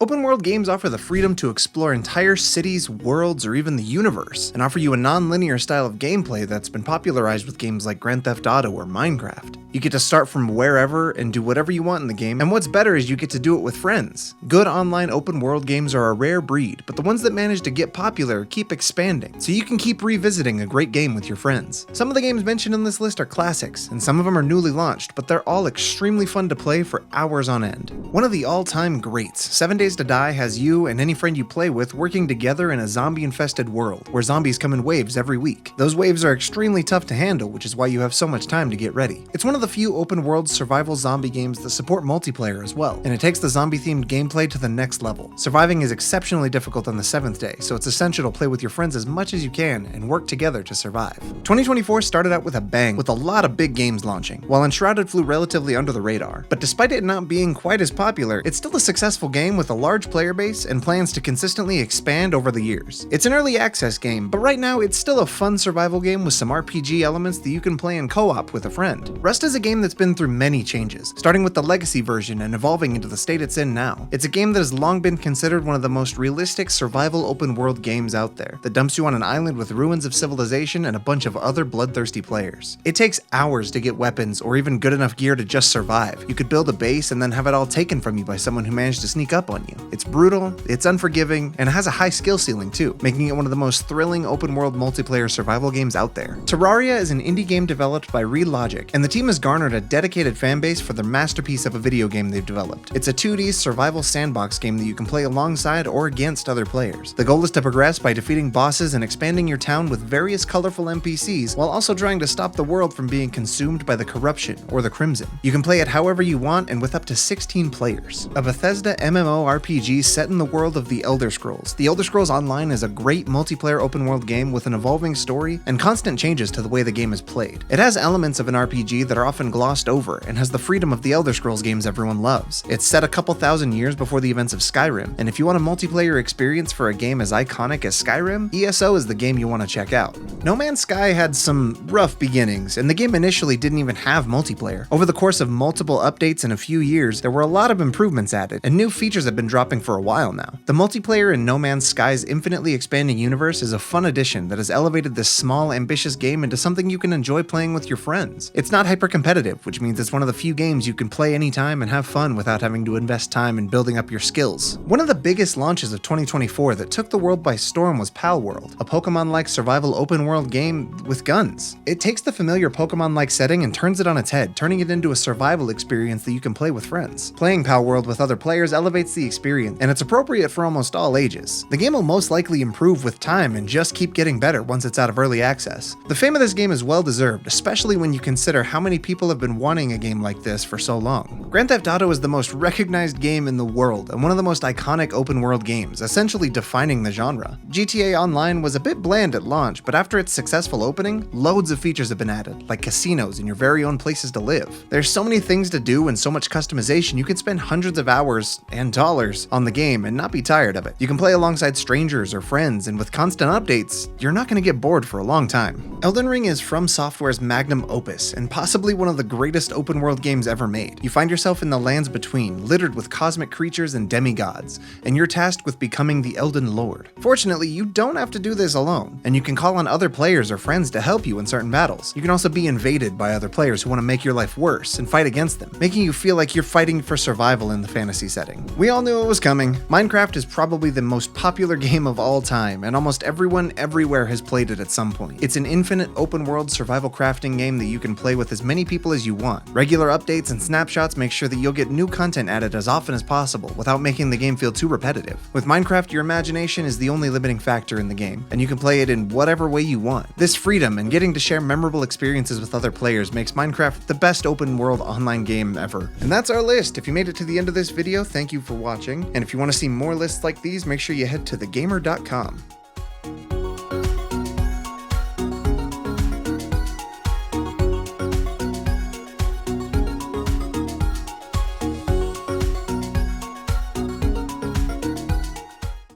Open world games offer the freedom to explore entire cities, worlds, or even the universe, and offer you a non-linear style of gameplay that's been popularized with games like Grand Theft Auto or Minecraft. You get to start from wherever and do whatever you want in the game, and what's better is you get to do it with friends. Good online open world games are a rare breed, but the ones that manage to get popular keep expanding, so you can keep revisiting a great game with your friends. Some of the games mentioned in this list are classics, and some of them are newly launched, but they're all extremely fun to play for hours on end. One of the all-time greats, 7 Days to Die, has you and any friend you play with working together in a zombie-infested world, where zombies come in waves every week. Those waves are extremely tough to handle, which is why you have so much time to get ready. It's one of the few open-world survival zombie games that support multiplayer as well, and it takes the zombie-themed gameplay to the next level. Surviving is exceptionally difficult on the 7th day, so it's essential to play with your friends as much as you can and work together to survive. 2024 started out with a bang, with a lot of big games launching, while Enshrouded flew relatively under the radar. But despite it not being quite as popular, it's still a successful game with a large player base and plans to consistently expand over the years. It's an early access game, but right now it's still a fun survival game with some RPG elements that you can play in co-op with a friend. Rust is a game that's been through many changes, starting with the legacy version and evolving into the state it's in now. It's a game that has long been considered one of the most realistic survival open world games out there, that dumps you on an island with ruins of civilization and a bunch of other bloodthirsty players. It takes hours to get weapons or even good enough gear to just survive. You could build a base and then have it all taken from you by someone who managed to sneak up on you. It's brutal, it's unforgiving, and it has a high skill ceiling too, making it one of the most thrilling open world multiplayer survival games out there. Terraria is an indie game developed by Relogic, and the team has garnered a dedicated fan base for their masterpiece of a video game they've developed. It's a 2D survival sandbox game that you can play alongside or against other players. The goal is to progress by defeating bosses and expanding your town with various colorful NPCs, while also trying to stop the world from being consumed by the corruption or the Crimson. You can play it however you want and with up to 16 players. A Bethesda MMORPG set in the world of The Elder Scrolls. The Elder Scrolls Online is a great multiplayer open world game with an evolving story and constant changes to the way the game is played. It has elements of an RPG that are often glossed over and has the freedom of the Elder Scrolls games everyone loves. It's set a couple thousand years before the events of Skyrim, and if you want a multiplayer experience for a game as iconic as Skyrim, ESO is the game you want to check out. No Man's Sky had some rough beginnings, and the game initially didn't even have multiplayer. Over the course of multiple updates in a few years, there were a lot of improvements added, and new features have been dropping for a while now. The multiplayer in No Man's Sky's infinitely expanding universe is a fun addition that has elevated this small, ambitious game into something you can enjoy playing with your friends. It's not hyper-competitive, which means it's one of the few games you can play anytime and have fun without having to invest time in building up your skills. One of the biggest launches of 2024 that took the world by storm was Palworld, a Pokemon-like survival open-world game with guns. It takes the familiar Pokemon-like setting and turns it on its head, turning it into a survival experience that you can play with friends. Playing Palworld with other players elevates the experience, and it's appropriate for almost all ages. The game will most likely improve with time and just keep getting better once it's out of early access. The fame of this game is well deserved, especially when you consider how many people have been wanting a game like this for so long. Grand Theft Auto is the most recognized game in the world and one of the most iconic open world games, essentially defining the genre. GTA Online was a bit bland at launch, but after its successful opening, loads of features have been added, like casinos and your very own places to live. There's so many things to do and so much customization, you could spend hundreds of hours and dollars on the game and not be tired of it. You can play alongside strangers or friends, and with constant updates, you're not going to get bored for a long time. Elden Ring is From Software's magnum opus, and possibly one of the greatest open world games ever made. You find yourself in the lands between, littered with cosmic creatures and demigods, and you're tasked with becoming the Elden Lord. Fortunately, you don't have to do this alone, and you can call on other players or friends to help you in certain battles. You can also be invaded by other players who want to make your life worse and fight against them, making you feel like you're fighting for survival in the fantasy setting. We all knew it was coming. Minecraft is probably the most popular game of all time, and almost everyone everywhere has played it at some point. It's an infinite open world survival crafting game that you can play with as many people as you want. Regular updates and snapshots make sure that you'll get new content added as often as possible without making the game feel too repetitive. With Minecraft, your imagination is the only limiting factor in the game, and you can play it in whatever way you want. This freedom and getting to share memorable experiences with other players makes Minecraft the best open world online game ever. And that's our list. If you made it to the end of this video, thank you for watching, and if you want to see more lists like these, make sure you head to thegamer.com.